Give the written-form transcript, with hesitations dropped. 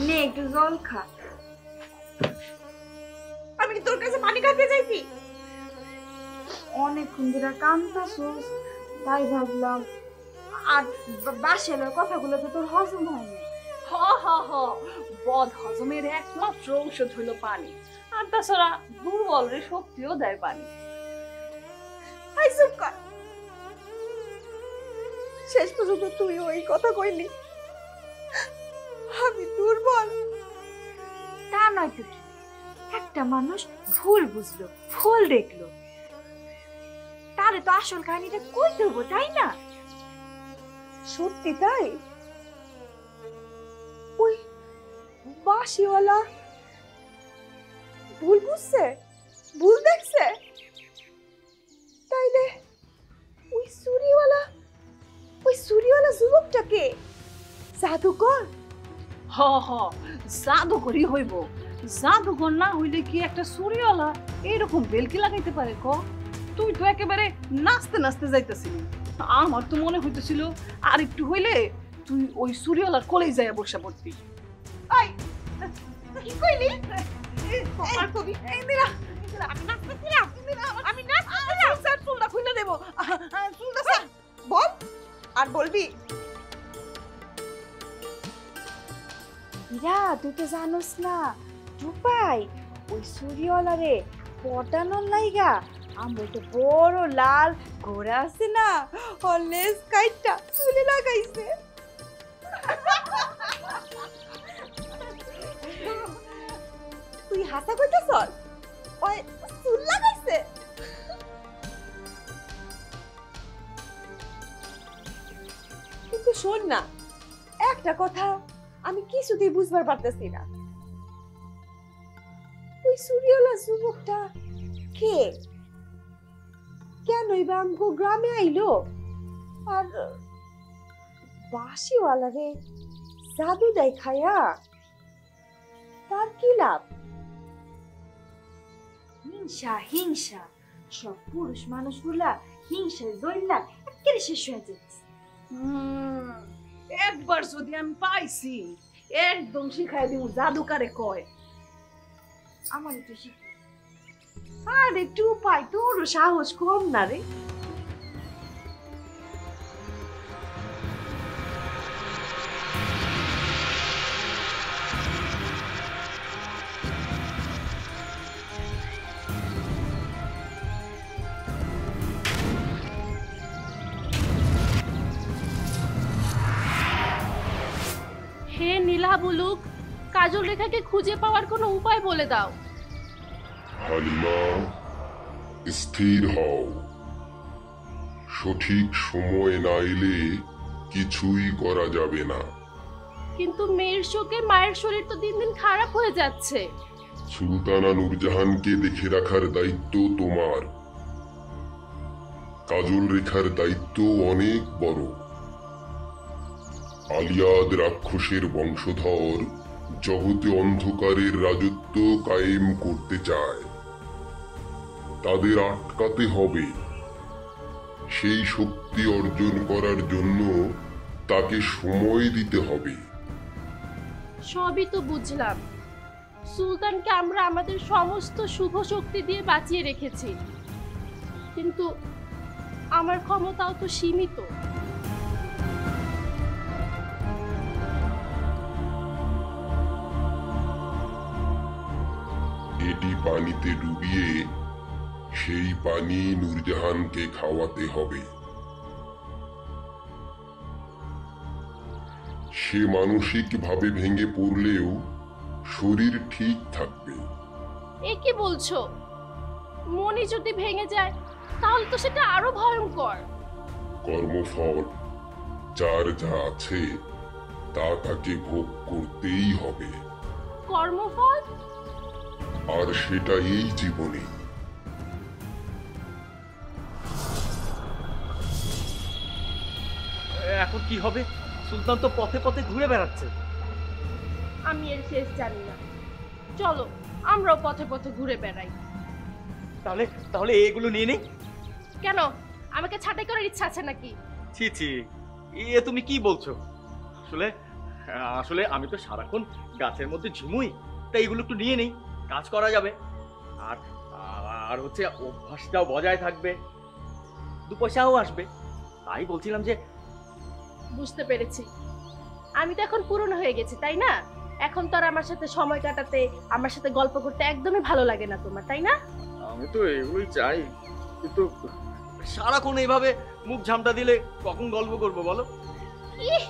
নে একটু জল খা। আমি কি তোর কাছে পানি খাইতে চাইছি? অনেকক্ষণ ধরে কান্দাছস, তাই ভাবলাম। আর বাসের কথাগুলো তো তোর হজম হয়নি। হ হ হ, বদ হজমের একমাত্র ঔষধ হলো পানি। আর তাছাড়া দুর্বলের শক্তিও দেয় পানি। হাই চুপ কর। শেষ পর্যন্ত তুই ওই কথা কইলি আমি দুর্বল। তা নয় তো কি, একটা মানুষ ভুল বুঝলো, ভুল দেখলো, তারে তো আসল কাহিনীটা কই দেবো, তাই না? সত্যি তাই? ওই বাঁশিওয়ালা ভুল বুঝছে, ভুল দেখছে, তাইলে ওই চুরিওয়ালা যুবকটাকে জাদুকর? হ হ, জাদুকরই হইব। জাদুকর না হইলে কি একটা চুরিওয়ালা এরকম বেলকি লাগাইতে পারে ক? তুই তো একেবারে নাচতে নাচতে যাইতেছিলি। আমার তো মনে হইতেছিল আর একটু হইলে তুই ওই চুরিওয়ালার কোলেই যাইয়া বসে পড়তি। আই কি কইলি? আর কবি ইন্দিরা, আমি নাচতেছিলাম, আমি নাচতেছিলাম। স্যার চুলটা খুলে দেব, চুলটা স্যার বল। আর বলবি ইরা, তুই তো জানোস না টুপাই ওই চুরিওয়ালা রে পটানোর লাইগা আমার তো বড় লাল ঘোড়া আছে না, ওর লেজ কাইটটা চুলে লাগাইছে। তুই হাসা কইতেছ? ওই চুল লাগাইছে? কিন্তু শোন না, একটা কথা আমি কিছুতেই বুঝবার পারতেছি না, ওই চুরিওয়ালা যুবকটা কে? কেনই বা আমগো গ্রামে আইলো? আর বাঁশিওয়ালা রে জাদু দেখায়া তার কি লাভ? হিংসা হিংসা, সব পুরুষ মানুষগুলা হিংসায় জ্বললা একেবারে শেষ হয়ে যাচ্ছে। একবার যদি আমি পাইছি একদম শিখাই দিব জাদুকারে কয়। আমার একটু শিখি। আরে টুপাই, তোর সাহস কম না রে। হে নীলা বুলুক, কাজল রেখাকে খুঁজে পাওয়ার কোনো উপায় বলে দাও। হালিমা, স্থির হও। সঠিক সময় না এলে কিছুই করা যাবে না। কিন্তু মেয়ের শোকে মায়ের শরীর তো দিন দিন খারাপ হয়ে যাচ্ছে। সুলতানা নূরজাহানকে দেখে রাখার দায়িত্ব তোমার। কাজল রেখার দায়িত্ব অনেক বড়। আলিয়াদ রাক্ষসের বংশধর জগতে অন্ধকারের রাজত্ব কায়েম করতে চায়। তাদের আটকাতে হবে। সেই শক্তি অর্জন করার জন্য তাকে সময় দিতে হবে। সবই তো বুঝলাম, সুলতানকে আমরা আমাদের সমস্ত শুভ শক্তি দিয়ে বাঁচিয়ে রেখেছি, কিন্তু আমার ক্ষমতাও তো সীমিত। এটি পানিতে ডুবিয়ে সেই পানি নূরজাহানকে খাওয়াতে হবে। সে মানসিকভাবে ভেঙে পড়লেও শরীর ঠিক থাকবে। এ কি বলছো? মনি যদি ভেঙে যায় তাহলে তো সেটা আরো ভয়ঙ্কর। কর্মফল যার যা আছে তা তাকে ভোগ করতেই হবে। কর্মফল? আর সেটা এই জীবনে। এখন কি হবে? সুলতান তো পথে পথে ঘুরে বেড়াচ্ছে। আমি এর শেষ জানি না। চলো আমরাও পথে পথে ঘুরে বেড়াই। তাহলে তাহলে এগুলো নিয়ে নেই। কেন, আমাকে ছাঁটাই করার ইচ্ছা আছে নাকি? ছি ছি, এ তুমি কি বলছো? আসলে আসলে আমি তো সারাক্ষণ গাছের মধ্যে ঝিমুই, তাই এগুলো একটু নিয়ে নেই, কাজ করা যাবে। আর আর হচ্ছে অভ্যাসটাও বজায় থাকবে, 2 পয়সাও আসবে। তাই বলছিলাম যে বুঝতে পেরেছি। আমি তো এখন পুরনো হয়ে গেছি, তাই না? এখন তো আর আমার সাথে সময় কাটাতে, আমার সাথে গল্প করতে একদমই ভালো লাগে না তোমার, তাই না? আমি তো এগুলোই চাই, কিন্তু সারাক্ষণ এইভাবে মুখ ঝামটা দিলে কখন গল্প করবো বলো? ইহ,